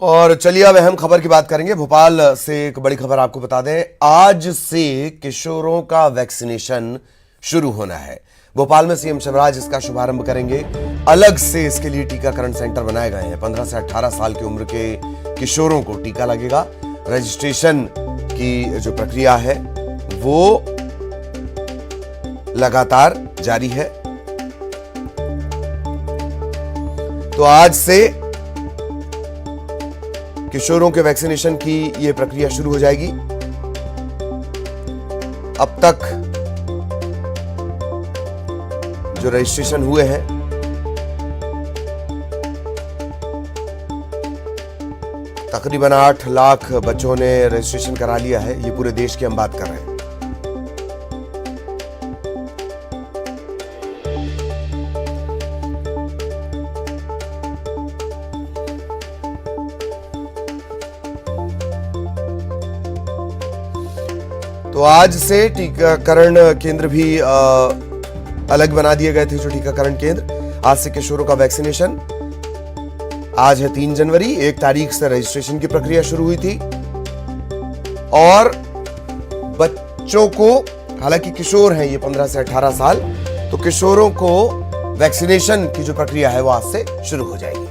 और चलिए अब अहम खबर की बात करेंगे। भोपाल से एक बड़ी खबर आपको बता दें, आज से किशोरों का वैक्सीनेशन शुरू होना है। भोपाल में सीएम शिवराज इसका शुभारंभ करेंगे। अलग से इसके लिए टीकाकरण सेंटर बनाए गए हैं। 15 से 18 साल की उम्र के किशोरों को टीका लगेगा। रजिस्ट्रेशन की जो प्रक्रिया है वो लगातार जारी है। तो आज से किशोरों के वैक्सीनेशन की यह प्रक्रिया शुरू हो जाएगी। अब तक जो रजिस्ट्रेशन हुए हैं तकरीबन 8 लाख बच्चों ने रजिस्ट्रेशन करा लिया है। ये पूरे देश की हम बात कर रहे हैं। तो आज से टीकाकरण केंद्र भी अलग बना दिए गए थे। जो टीकाकरण केंद्र, आज से किशोरों का वैक्सीनेशन। आज है 3 जनवरी, 1 तारीख से रजिस्ट्रेशन की प्रक्रिया शुरू हुई थी। और बच्चों को, हालांकि किशोर हैं ये 15 से 18 साल, तो किशोरों को वैक्सीनेशन की जो प्रक्रिया है वो आज से शुरू हो जाएगी।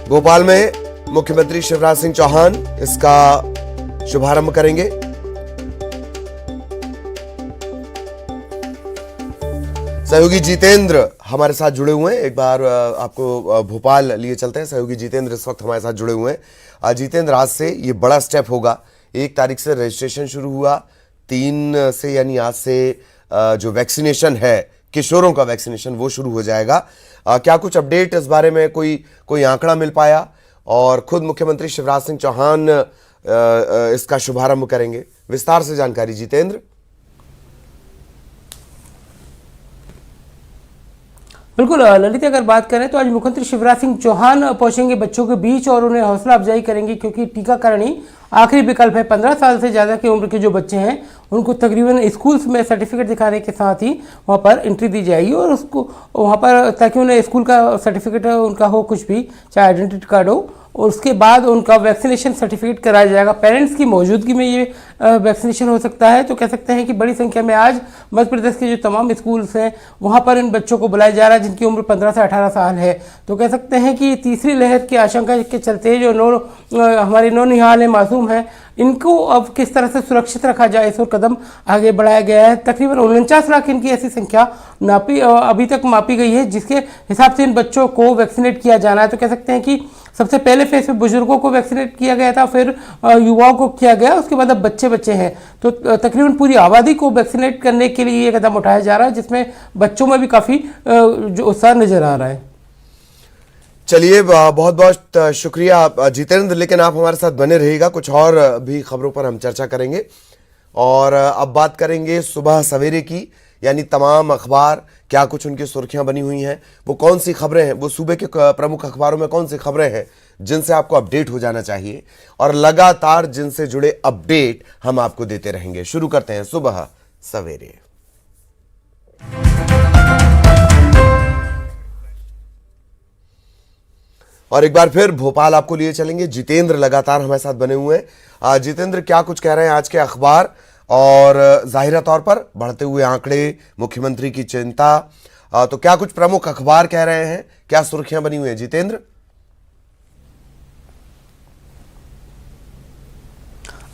भोपाल में मुख्यमंत्री शिवराज सिंह चौहान इसका शुभारंभ करेंगे। सहयोगी जितेंद्र हमारे साथ जुड़े हुए हैं। एक बार आपको भोपाल लिए चलते हैं। सहयोगी जितेंद्र इस वक्त हमारे साथ जुड़े हुए हैं। जितेंद्र, आज से ये बड़ा स्टेप होगा। 1 तारीख से रजिस्ट्रेशन शुरू हुआ, 3 से यानी आज से जो वैक्सीनेशन है, किशोरों का वैक्सीनेशन, वो शुरू हो जाएगा। क्या कुछ अपडेट इस बारे में कोई आंकड़ा मिल पाया? और खुद मुख्यमंत्री शिवराज सिंह चौहान इसका शुभारंभ करेंगे। विस्तार से जानकारी जितेंद्र। बिल्कुल ललित, अगर बात करें तो आज मुख्यमंत्री शिवराज सिंह चौहान पहुंचेंगे बच्चों के बीच और उन्हें हौसला अफजाई करेंगे, क्योंकि टीकाकरण ही आखिरी विकल्प है। 15 साल से ज़्यादा की उम्र के जो बच्चे हैं उनको तकरीबन स्कूल्स में सर्टिफिकेट दिखाने के साथ ही वहाँ पर एंट्री दी जाएगी और उसको वहाँ पर, ताकि उन्हें स्कूल का सर्टिफिकेट उनका हो, कुछ भी, चाहे आइडेंटिटी कार्ड हो, और उसके बाद उनका वैक्सीनेशन सर्टिफिकेट कराया जाएगा। पेरेंट्स की मौजूदगी में ये वैक्सीनेशन हो सकता है। तो कह सकते हैं कि बड़ी संख्या में आज मध्य प्रदेश के जो तमाम स्कूल्स हैं वहाँ पर इन बच्चों को बुलाया जा रहा है जिनकी उम्र 15 से 18 साल है। तो कह सकते हैं कि तीसरी लहर की आशंका के चलते जो हमारे नौनिहाल हैं, मासूम हैं, इनको अब किस तरह से सुरक्षित रखा जाए, इस और कदम आगे बढ़ाया गया है। तकरीबन 49 लाख इनकी ऐसी संख्या अभी तक मापी गई है जिसके हिसाब से इन बच्चों को वैक्सीनेट किया जाना है। तो कह सकते हैं कि सबसे पहले फेज में बुजुर्गों को वैक्सीनेट किया गया था, फिर युवाओं को किया गया, उसके बाद अब बच्चे हैं। तो तकरीबन पूरी आबादी को वैक्सीनेट करने के लिए ये कदम उठाया जा रहा है, जिसमें बच्चों में भी काफ़ी जो उत्साह नजर आ रहा है। चलिए, बहुत बहुत शुक्रिया जितेंद्र, लेकिन आप हमारे साथ बने रहिएगा। कुछ और भी खबरों पर हम चर्चा करेंगे। और अब बात करेंगे सुबह सवेरे की, यानी तमाम अखबार क्या कुछ उनकी सुर्खियां बनी हुई हैं, वो कौन सी खबरें हैं, वो सूबे के प्रमुख अखबारों में कौन सी खबरें हैं जिनसे आपको अपडेट हो जाना चाहिए, और लगातार जिनसे जुड़े अपडेट हम आपको देते रहेंगे। शुरू करते हैं सुबह सवेरे। और एक बार फिर भोपाल आपको लिए चलेंगे। जितेंद्र लगातार हमारे साथ बने हुए हैं। जितेंद्र, क्या कुछ कह रहे हैं आज के अखबार, और जाहिरा तौर पर बढ़ते हुए आंकड़े, मुख्यमंत्री की चिंता, तो क्या कुछ प्रमुख अखबार कह रहे हैं, क्या सुर्खियां बनी हुई हैं जितेंद्र?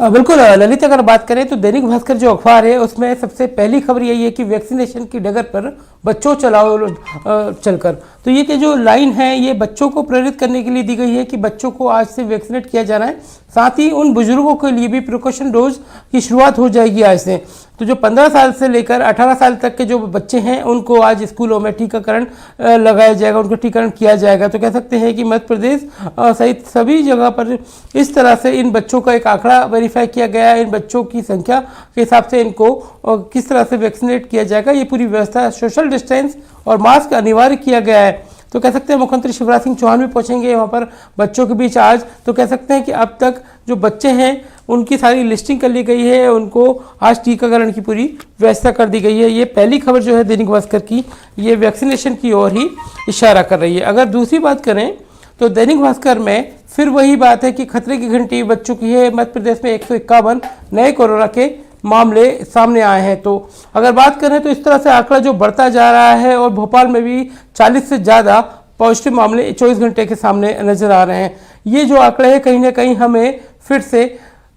बिल्कुल ललित, अगर बात करें तो दैनिक भास्कर जो अखबार है उसमें सबसे पहली खबर यही है कि वैक्सीनेशन की डगर पर बच्चों चलाओ चलकर। तो ये कि जो लाइन है ये बच्चों को प्रेरित करने के लिए दी गई है कि बच्चों को आज से वैक्सीनेट किया जाना है। साथ ही उन बुजुर्गों के लिए भी प्रिकॉशन डोज की शुरुआत हो जाएगी आज से। तो जो 15 साल से लेकर 18 साल तक के जो बच्चे हैं उनको आज स्कूलों में टीकाकरण लगाया जाएगा, उनको टीकाकरण किया जाएगा। तो कह सकते हैं कि मध्य प्रदेश सहित सभी जगह पर इस तरह से इन बच्चों का एक आंकड़ा वेरीफाई किया गया है। इन बच्चों की संख्या के हिसाब से इनको किस तरह से वैक्सीनेट किया जाएगा, ये पूरी व्यवस्था, सोशल डिस्टेंस और मास्क अनिवार्य किया गया है। तो कह सकते हैं मुख्यमंत्री शिवराज सिंह चौहान भी पहुंचेंगे वहां पर बच्चों के बीच आज। तो कह सकते हैं कि अब तक जो बच्चे हैं उनकी सारी लिस्टिंग कर ली गई है, उनको आज टीकाकरण की पूरी व्यवस्था कर दी गई है। ये पहली खबर जो है दैनिक भास्कर की, ये वैक्सीनेशन की ओर ही इशारा कर रही है। अगर दूसरी बात करें तो दैनिक भास्कर में फिर वही बात है कि खतरे की घंटी बज चुकी है। मध्य प्रदेश में 151 नए कोरोना के मामले सामने आए हैं। तो अगर बात करें तो इस तरह से आंकड़ा जो बढ़ता जा रहा है और भोपाल में भी 40 से ज़्यादा पॉजिटिव मामले 24 घंटे के सामने नजर आ रहे हैं। ये जो आंकड़े हैं कहीं ना कहीं हमें फिर से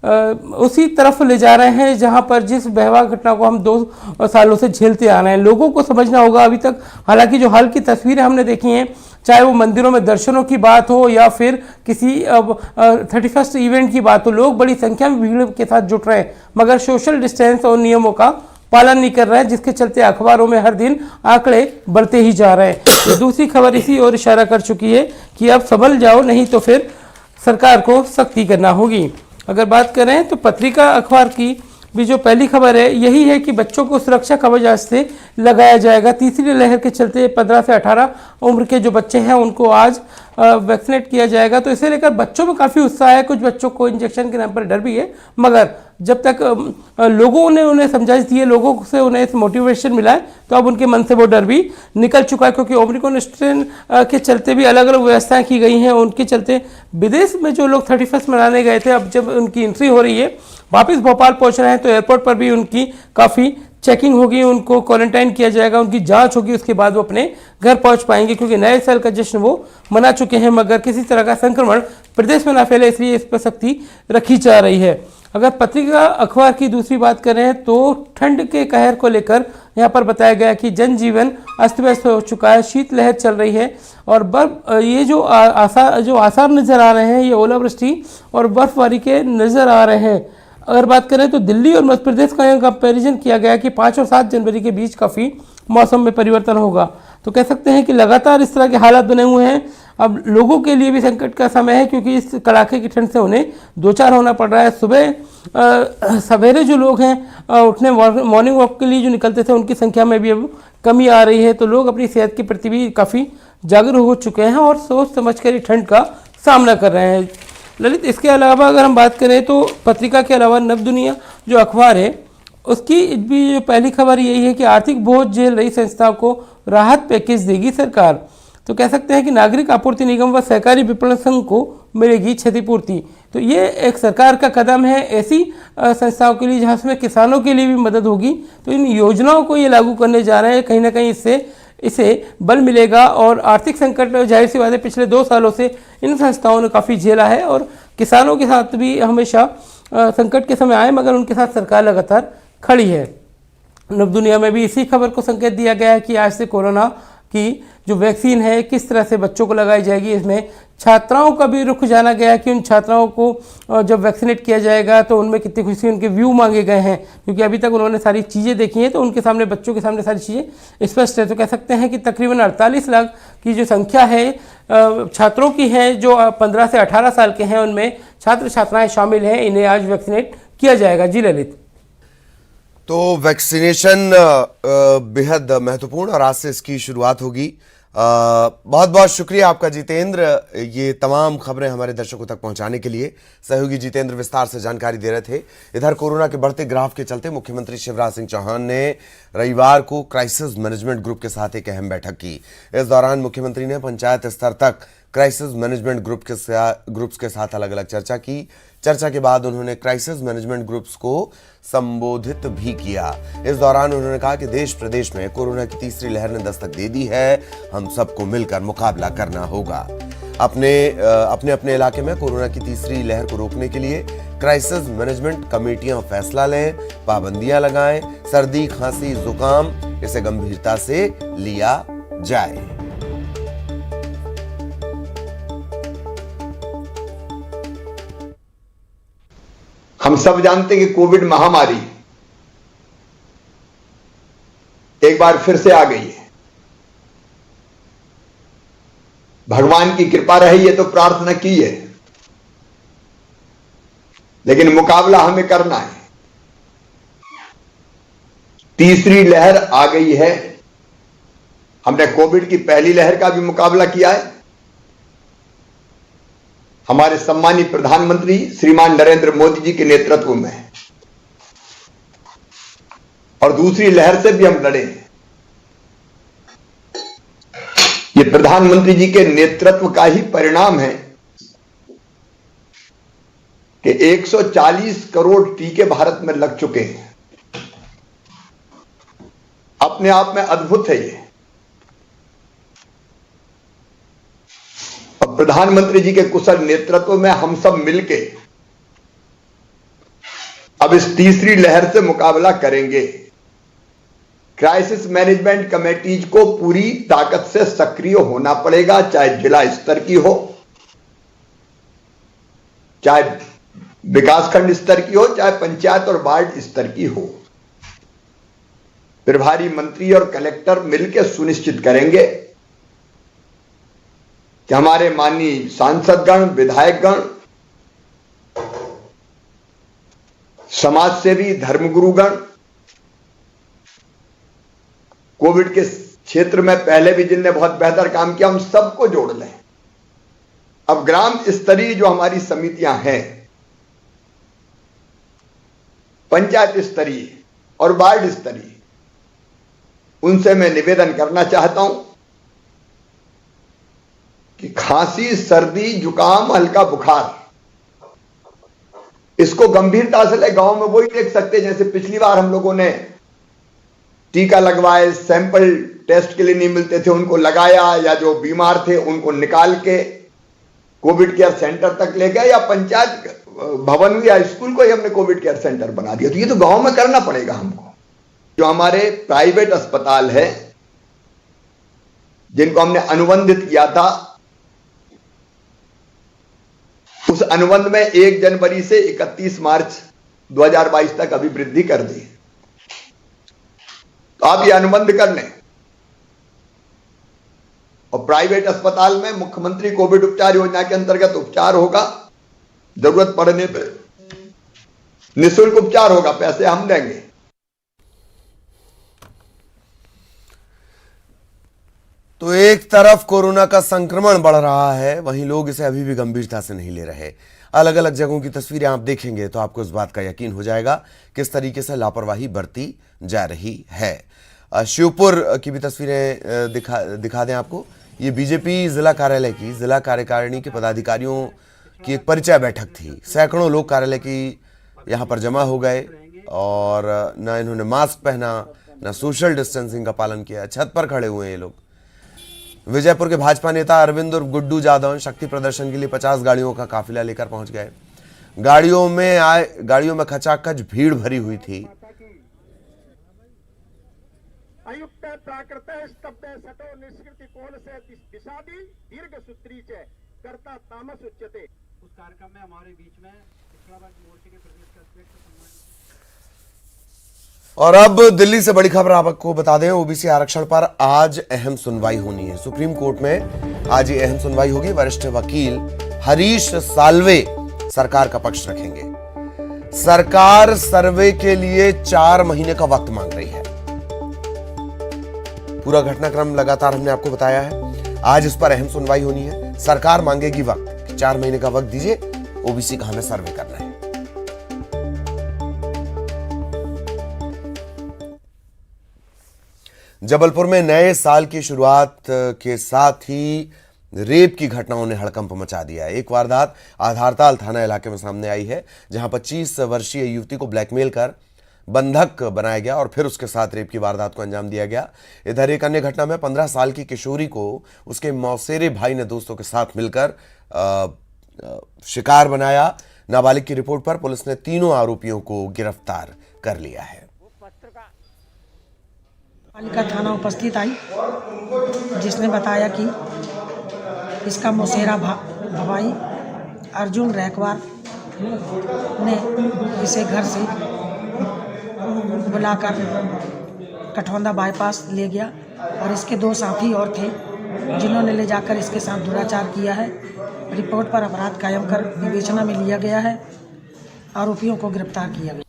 उसी तरफ ले जा रहे हैं जहां पर जिस भयावह घटना को हम 2 सालों से झेलते आ रहे हैं। लोगों को समझना होगा अभी तक, हालांकि जो हाल की तस्वीरें हमने देखी हैं, चाहे वो मंदिरों में दर्शनों की बात हो या फिर किसी 31st इवेंट की बात हो, लोग बड़ी संख्या में भीड़ के साथ जुट रहे हैं मगर सोशल डिस्टेंस और नियमों का पालन नहीं कर रहे हैं, जिसके चलते अखबारों में हर दिन आंकड़े बढ़ते ही जा रहे हैं। तो दूसरी खबर इसी ओर इशारा कर चुकी है कि अब संभल जाओ, नहीं तो फिर सरकार को सख्ती करना होगी। अगर बात करें तो पत्रिका अखबार की भी जो पहली खबर है यही है कि बच्चों को सुरक्षा कवच आज से लगाया जाएगा। तीसरी लहर के चलते 15 से 18 उम्र के जो बच्चे हैं उनको आज वैक्सीनेट किया जाएगा। तो इसे लेकर बच्चों में काफ़ी उत्साह है। कुछ बच्चों को इंजेक्शन के नाम पर डर भी है, मगर जब तक लोगों ने उन्हें समझाइश दी है, लोगों से उन्हें मोटिवेशन मिला है, तो अब उनके मन से वो डर भी निकल चुका है। क्योंकि ओमिक्रॉन स्ट्रेन के चलते भी अलग अलग व्यवस्थाएं की गई हैं। उनके चलते विदेश में जो लोग 31st मनाने गए थे, अब जब उनकी एंट्री हो रही है, वापस भोपाल पहुंच रहे हैं, तो एयरपोर्ट पर भी उनकी काफ़ी चेकिंग होगी, उनको क्वारंटाइन किया जाएगा, उनकी जांच होगी, उसके बाद वो अपने घर पहुंच पाएंगे। क्योंकि नए साल का जश्न वो मना चुके हैं, मगर किसी तरह का संक्रमण प्रदेश में ना फैले, इसलिए इस पर सख्ती रखी जा रही है। अगर पत्रिका अखबार की दूसरी बात करें तो ठंड के कहर को लेकर यहाँ पर बताया गया कि जनजीवन अस्त व्यस्त हो चुका है, शीतलहर चल रही है और बर्फ, ये जो आसार नज़र आ रहे हैं, ये ओलावृष्टि और बर्फबारी के नज़र आ रहे हैं। अगर बात करें तो दिल्ली और मध्य प्रदेश का यहाँ कंपेरिजन किया गया कि 5 और 7 जनवरी के बीच काफ़ी मौसम में परिवर्तन होगा। तो कह सकते हैं कि लगातार इस तरह के हालात बने हुए हैं। अब लोगों के लिए भी संकट का समय है, क्योंकि इस कड़ाके की ठंड से उन्हें दो चार होना पड़ रहा है। सुबह सवेरे जो लोग हैं उठने मॉर्निंग वॉक के लिए जो निकलते थे, उनकी संख्या में भी अब कमी आ रही है। तो लोग अपनी सेहत के प्रति भी काफ़ी जागरूक हो चुके हैं और सोच समझ कर ठंड का सामना कर रहे हैं। ललित, इसके अलावा अगर हम बात करें तो पत्रिका के अलावा नव दुनिया जो अखबार है उसकी भी जो पहली खबर यही है कि आर्थिक बोझ झेल रही संस्थाओं को राहत पैकेज देगी सरकार। तो कह सकते हैं कि नागरिक आपूर्ति निगम व सहकारी विपणन संघ को मिलेगी क्षतिपूर्ति। तो ये एक सरकार का कदम है ऐसी संस्थाओं के लिए जहाँ उसमें किसानों के लिए भी मदद होगी। तो इन योजनाओं को ये लागू करने जा रहे हैं, कहीं ना कहीं इसे बल मिलेगा। और आर्थिक संकट जाहिर सी बात है पिछले 2 सालों से इन संस्थाओं ने काफ़ी झेला है और किसानों के साथ भी हमेशा संकट के समय आए, मगर उनके साथ सरकार लगातार खड़ी है। नव दुनिया में भी इसी खबर को संकेत दिया गया है कि आज से कोरोना की जो वैक्सीन है किस तरह से बच्चों को लगाई जाएगी। इसमें छात्राओं का भी रुख जाना गया है कि उन छात्राओं को जब वैक्सीनेट किया जाएगा तो उनमें कितनी खुशी, उनके व्यू मांगे गए हैं, क्योंकि अभी तक उन्होंने सारी चीज़ें देखी हैं। तो उनके सामने, बच्चों के सामने सारी चीज़ें स्पष्ट है। तो कह सकते हैं कि तकरीबन 48 लाख की जो संख्या है छात्रों की है जो 15 से 18 साल के हैं, उनमें छात्र छात्राएँ शामिल हैं। इन्हें आज वैक्सीनेट किया जाएगा। जी ललित। तो वैक्सीनेशन बेहद महत्वपूर्ण और आज से इसकी शुरुआत होगी। बहुत बहुत शुक्रिया आपका जितेंद्र, ये तमाम खबरें हमारे दर्शकों तक पहुंचाने के लिए। सहयोगी जितेंद्र विस्तार से जानकारी दे रहे थे। इधर कोरोना के बढ़ते ग्राफ के चलते मुख्यमंत्री शिवराज सिंह चौहान ने रविवार को क्राइसिस मैनेजमेंट ग्रुप के साथ एक अहम बैठक की। इस दौरान मुख्यमंत्री ने पंचायत स्तर तक क्राइसिस मैनेजमेंट ग्रुप्स के साथ अलग अलग चर्चा की। चर्चा के बाद उन्होंने क्राइसिस मैनेजमेंट ग्रुप्स को संबोधित भी किया। इस दौरान उन्होंने कहा कि देश प्रदेश में कोरोना की तीसरी लहर ने दस्तक दे दी है, हम सबको मिलकर मुकाबला करना होगा। अपने इलाके में कोरोना की तीसरी लहर को रोकने के लिए क्राइसिस मैनेजमेंट कमेटियां फैसला लें, पाबंदियां लगाएं, सर्दी खांसी जुकाम इसे गंभीरता से लिया जाए। हम सब जानते हैं कि कोविड महामारी एक बार फिर से आ गई है। भगवान की कृपा रही है तो प्रार्थना की है, लेकिन मुकाबला हमें करना है। तीसरी लहर आ गई है, हमने कोविड की पहली लहर का भी मुकाबला किया है। हमारे सम्मानित प्रधानमंत्री श्रीमान नरेंद्र मोदी जी के नेतृत्व में, और दूसरी लहर से भी हम लड़े हैं। ये प्रधानमंत्री जी के नेतृत्व का ही परिणाम है कि 140 करोड़ टीके भारत में लग चुके हैं। अपने आप में अद्भुत है ये। और प्रधानमंत्री जी के कुशल नेतृत्व में हम सब मिलके अब इस तीसरी लहर से मुकाबला करेंगे। क्राइसिस मैनेजमेंट कमेटीज को पूरी ताकत से सक्रिय होना पड़ेगा, चाहे जिला स्तर की हो, चाहे विकासखंड स्तर की हो, चाहे पंचायत और वार्ड स्तर की हो। प्रभारी मंत्री और कलेक्टर मिलकर सुनिश्चित करेंगे कि हमारे माननीय सांसदगण, विधायकगण, समाजसेवी, धर्मगुरुगण कोविड के क्षेत्र में पहले भी जिनने बहुत बेहतर काम किया, हम सबको जोड़ लें। अब ग्राम स्तरीय जो हमारी समितियां हैं, पंचायत स्तरीय और वार्ड स्तरीय, उनसे मैं निवेदन करना चाहता हूं कि खांसी, सर्दी, जुकाम, हल्का बुखार, इसको गंभीरता से ले। गांव में वही देख सकते हैं जैसे पिछली बार हम लोगों ने टीका लगवाए, सैंपल टेस्ट के लिए नहीं मिलते थे, उनको लगाया, या जो बीमार थे उनको निकाल के कोविड केयर सेंटर तक ले गए, या पंचायत भवन या स्कूल को ही हमने कोविड केयर सेंटर बना दिया। तो ये तो गांव में करना पड़ेगा हमको। जो हमारे प्राइवेट अस्पताल है जिनको हमने अनुबंधित किया था, उस अनुबंध में 1 जनवरी से 31 मार्च 2022 तक अभी वृद्धि कर दी। तो आप ये अनुबंध कर लें। और प्राइवेट अस्पताल में मुख्यमंत्री कोविड उपचार योजना के अंतर्गत उपचार होगा, जरूरत पड़ने पर निःशुल्क उपचार होगा, पैसे हम देंगे। तो एक तरफ कोरोना का संक्रमण बढ़ रहा है, वहीं लोग इसे अभी भी गंभीरता से नहीं ले रहे। अलग अलग जगहों की तस्वीरें आप देखेंगे तो आपको इस बात का यकीन हो जाएगा किस तरीके से लापरवाही बरती जा रही है। शिवपुर की भी तस्वीरें दिखा दें आपको। ये बीजेपी जिला कार्यालय की जिला कार्यकारिणी के पदाधिकारियों की एक परिचय बैठक थी। सैकड़ों लोग कार्यालय की यहाँ पर जमा हो गए और ना इन्होंने मास्क पहना, ना सोशल डिस्टेंसिंग का पालन किया, छत पर खड़े हुए हैं ये लोग। विजयपुर के भाजपा नेता अरविंद और गुड्डू जादव शक्ति प्रदर्शन के लिए 50 गाड़ियों का काफिला लेकर पहुंच गए। गाड़ियों में खचाखच भीड़ भरी हुई थी। अयुक्त प्राकृत स्तब्ध सतो निष्कृति कोल से दिशादी दीर्घ सूत्री च कर्ता तामस उच्यते। उस कार्यक्रम में हमारे बीच में पिछड़ा वर्ग मोर्चे के प्रदेश का अध्यक्ष सम्मानित। और अब दिल्ली से बड़ी खबर आपको बता दें, ओबीसी आरक्षण पर आज अहम सुनवाई होनी है। सुप्रीम कोर्ट में आज ये अहम सुनवाई होगी। वरिष्ठ वकील हरीश साल्वे सरकार का पक्ष रखेंगे। सरकार सर्वे के लिए 4 महीने का वक्त मांग रही है। पूरा घटनाक्रम लगातार हमने आपको बताया है। आज इस पर अहम सुनवाई होनी है। सरकार मांगेगी वक्त, 4 महीने का वक्त दीजिए, ओबीसी का हमें सर्वे करना है। जबलपुर में नए साल की शुरुआत के साथ ही रेप की घटनाओं ने हड़कंप मचा दिया है। एक वारदात आधारताल थाना इलाके में सामने आई है, जहां 25 वर्षीय युवती को ब्लैकमेल कर बंधक बनाया गया और फिर उसके साथ रेप की वारदात को अंजाम दिया गया। इधर एक अन्य घटना में 15 साल की किशोरी को उसके मौसेरे भाई ने दोस्तों के साथ मिलकर शिकार बनाया। नाबालिग की रिपोर्ट पर पुलिस ने तीनों आरोपियों को गिरफ्तार कर लिया है। पालिका थाना उपस्थित आई, जिसने बताया कि इसका मौसेरा भाई अर्जुन रैकवार ने इसे घर से बुलाकर कठौंदा बाईपास ले गया और इसके 2 साथी और थे जिन्होंने ले जाकर इसके साथ दुराचार किया है। रिपोर्ट पर अपराध कायम कर विवेचना में लिया गया है। आरोपियों को गिरफ्तार किया गया।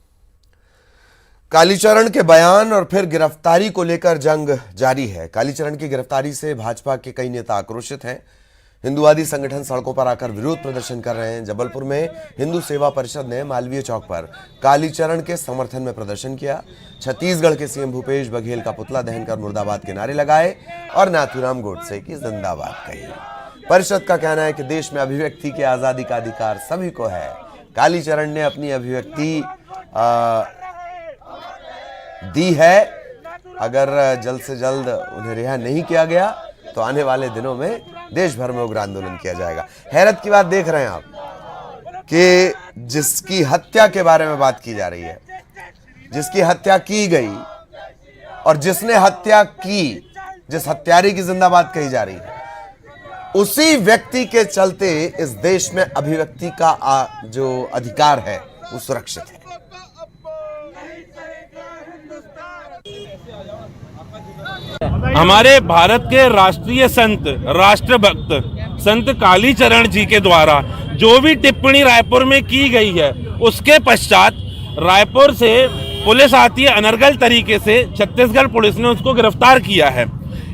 कालीचरण के बयान और फिर गिरफ्तारी को लेकर जंग जारी है। कालीचरण की गिरफ्तारी से भाजपा के कई नेता आक्रोशित हैं। हिंदुवादी संगठन सड़कों पर आकर विरोध प्रदर्शन कर रहे हैं। जबलपुर में हिंदू सेवा परिषद ने मालवीय चौक पर कालीचरण के समर्थन में प्रदर्शन किया। छत्तीसगढ़ के सीएम भूपेश बघेल का पुतला दहन कर मुर्दाबाद के नारे लगाए और नाथूराम गोडसे की जिंदाबाद कही। परिषद का कहना है कि देश में अभिव्यक्ति की आजादी का अधिकार सभी को है। कालीचरण ने अपनी अभिव्यक्ति दी है। अगर जल्द से जल्द उन्हें रिहा नहीं किया गया तो आने वाले दिनों में देश भर में उग्र आंदोलन किया जाएगा। हैरत की बात देख रहे हैं आप कि जिसकी हत्या के बारे में बात की जा रही है, जिसकी हत्या की गई और जिसने हत्या की, जिस हत्यारे की जिंदाबाद कही जा रही है, उसी व्यक्ति के चलते इस देश में अभिव्यक्ति का जो अधिकार है वो सुरक्षित है। हमारे भारत के राष्ट्रीय संत, राष्ट्रभक्त संत कालीचरण जी के द्वारा जो भी टिप्पणी रायपुर में की गई है, उसके पश्चात रायपुर से पुलिस आती है, अनर्गल तरीके से छत्तीसगढ़ पुलिस ने उसको गिरफ्तार किया है।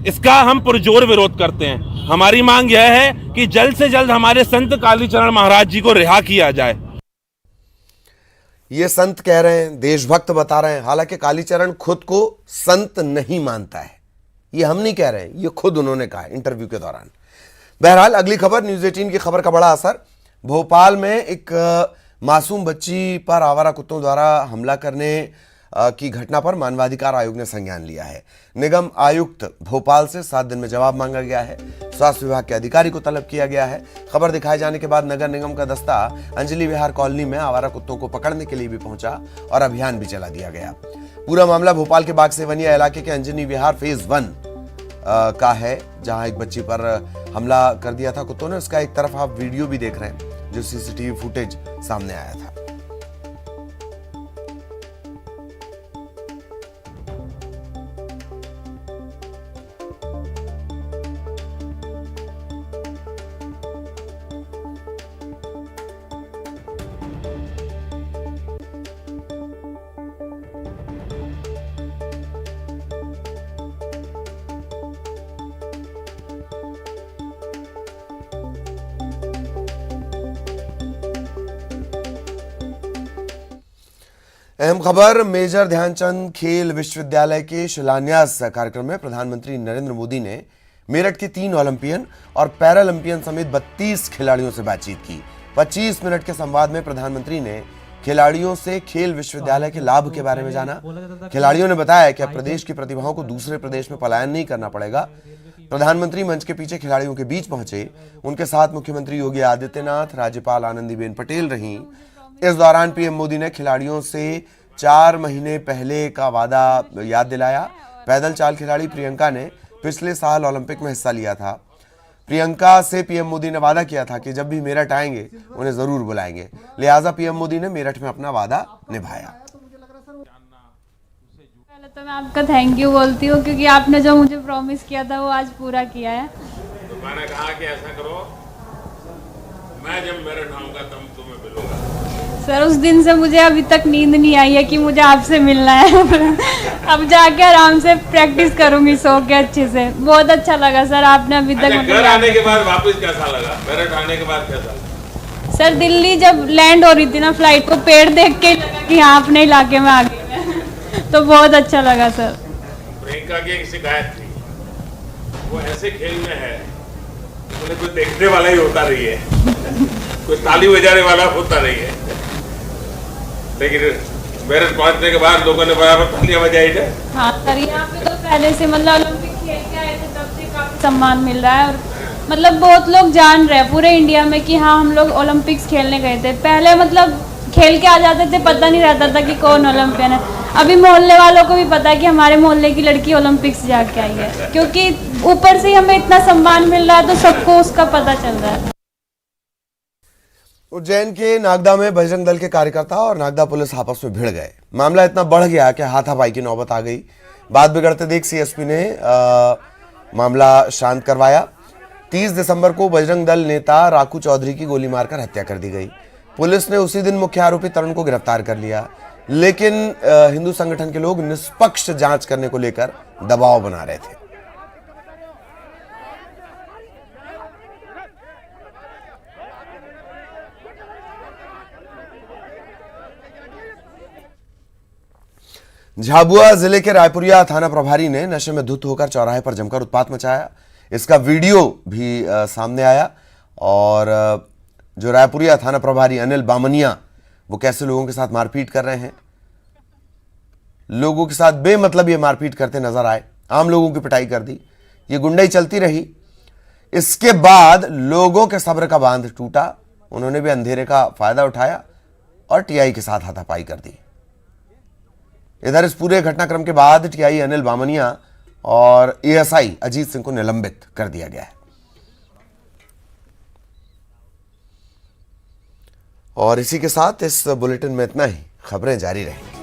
इसका हम पुरजोर विरोध करते हैं। हमारी मांग यह है कि जल्द से जल्द हमारे संत कालीचरण महाराज जी को रिहा किया जाए। ये संत कह रहे हैं, देशभक्त बता रहे हैं। हालांकि कालीचरण खुद को संत नहीं मानता है, ये हम नहीं कह रहे हैं, ये खुद उन्होंने कहा इंटरव्यू के दौरान। बहरहाल अगली खबर, न्यूज़ 18 की खबर का बड़ा असर। भोपाल में एक मासूम बच्ची पर आवारा कुत्तों द्वारा हमला करने की घटना पर मानवाधिकार आयोग ने संज्ञान लिया है। निगम आयुक्त भोपाल से 7 दिन में जवाब मांगा गया है। स्वास्थ्य विभाग के अधिकारी को तलब किया गया है। खबर दिखाए जाने के बाद नगर निगम का दस्ता अंजलि विहार कॉलोनी में आवारा कुत्तों को पकड़ने के लिए भी पहुंचा और अभियान भी चला दिया गया। पूरा मामला भोपाल के बाग सेवनिया इलाके के अंजनी विहार फेज 1 का है, जहां एक बच्ची पर हमला कर दिया था कुत्तों ने। उसका एक तरफ आप वीडियो भी देख रहे हैं जो सीसीटीवी फुटेज सामने आया था। अहम खबर, मेजर ध्यानचंद खेल विश्वविद्यालय के शिलान्यास कार्यक्रम में प्रधानमंत्री नरेंद्र मोदी ने मेरठ के 3 ओलंपियन और पैरालंपियन समेत 32 खिलाड़ियों से बातचीत की। 25 मिनट के संवाद में प्रधानमंत्री ने खिलाड़ियों से खेल विश्वविद्यालय के लाभ के बारे में जाना। खिलाड़ियों ने बताया कि अब प्रदेश की प्रतिभाओं को दूसरे प्रदेश में पलायन नहीं करना पड़ेगा। प्रधानमंत्री मंच के पीछे खिलाड़ियों के बीच पहुंचे। उनके साथ मुख्यमंत्री योगी आदित्यनाथ, राज्यपाल आनंदीबेन पटेल रहीं। इस दौरान पीएम मोदी ने खिलाड़ियों से 4 महीने पहले का वादा याद दिलाया। पैदल चाल खिलाड़ी प्रियंका ने पिछले साल ओलंपिक में हिस्सा लिया था। प्रियंका से पीएम मोदी ने वादा किया था कि जब भी मेरठ आएंगे उन्हें जरूर बुलाएंगे। लिहाजा पीएम मोदी ने मेरठ में अपना वादा निभाया। पहले तो मैं आपका थैंक यू बोलती हूँ, क्योंकि आपने जो मुझे प्रॉमिस किया था वो आज पूरा किया है। तो मैंने कहा कि ऐसा करो, मैं जब मेरठ आऊंगा तब तुम्हें मिलूंगा। सर, उस दिन से मुझे अभी तक नींद नहीं आई है कि मुझे आपसे मिलना है। अब जाके आराम से प्रैक्टिस करूंगी सो के अच्छे से। बहुत अच्छा लगा सर, आपने अभी तक घर आने के बाद वापस कैसा लगा? मेरठ आने के बाद कैसा लगा? सर, दिल्ली जब लैंड हो रही थी ना फ्लाइट को, पेड़ देख के लगा कि हाँ अपने इलाके में आ गई तो बहुत अच्छा लगा सर। प्रियंका की एक शिकायत थी, वो ऐसे खेल में है कुछ देखने वाला ही होता रही है, कुछ ताली बजाने वाला होता रही है, लेकिन मेरठ पहुंचने के बाद लोगों ने बराबर तालियां बजाई थे। हाँ सर, यहाँ पे तो पहले से मतलब ओलंपिक खेल के आए थे तब से काफी सम्मान मिल रहा है। और मतलब बहुत लोग जान रहे हैं पूरे इंडिया में कि हाँ हम लोग ओलंपिक्स खेलने गए थे। पहले मतलब खेल के आ जाते थे, पता नहीं रहता था कि कौन ओलंपियन है। अभी मोहल्ले वालों को भी पता है कि हमारे मोहल्ले की लड़की ओलंपिक्स जाके आई है, क्योंकि ऊपर से हमें इतना सम्मान मिल रहा है तो सबको उसका पता चल रहा है। उज्जैन के नागदा में बजरंग दल के कार्यकर्ता और नागदा पुलिस आपस में भिड़ गए। मामला इतना बढ़ गया कि हाथापाई की नौबत आ गई। बात बिगड़ते देख सीएसपी ने मामला शांत करवाया। 30 दिसंबर को बजरंग दल नेता राकू चौधरी की गोली मारकर हत्या कर दी गई। पुलिस ने उसी दिन मुख्य आरोपी तरुण को गिरफ्तार कर लिया। लेकिन हिंदू संगठन के लोग निष्पक्ष जांच करने को लेकर दबाव बना रहे थे। झाबुआ जिले के रायपुरिया थाना प्रभारी ने नशे में धुत होकर चौराहे पर जमकर उत्पात मचाया। इसका वीडियो भी सामने आया और जो रायपुरिया थाना प्रभारी अनिल बामनिया वो कैसे लोगों के साथ मारपीट कर रहे हैं, लोगों के साथ बेमतलब ये मारपीट करते नजर आए, आम लोगों की पिटाई कर दी। ये गुंडाई चलती रही। इसके बाद लोगों के सब्र का बांध टूटा, उन्होंने भी अंधेरे का फायदा उठाया और टीआई के साथ हाथापाई कर दी। इधर इस पूरे घटनाक्रम के बाद टीआई अनिल बामनिया और एएसआई अजीत सिंह को निलंबित कर दिया गया है। और इसी के साथ इस बुलेटिन में इतना ही। खबरें जारी रहेंगी।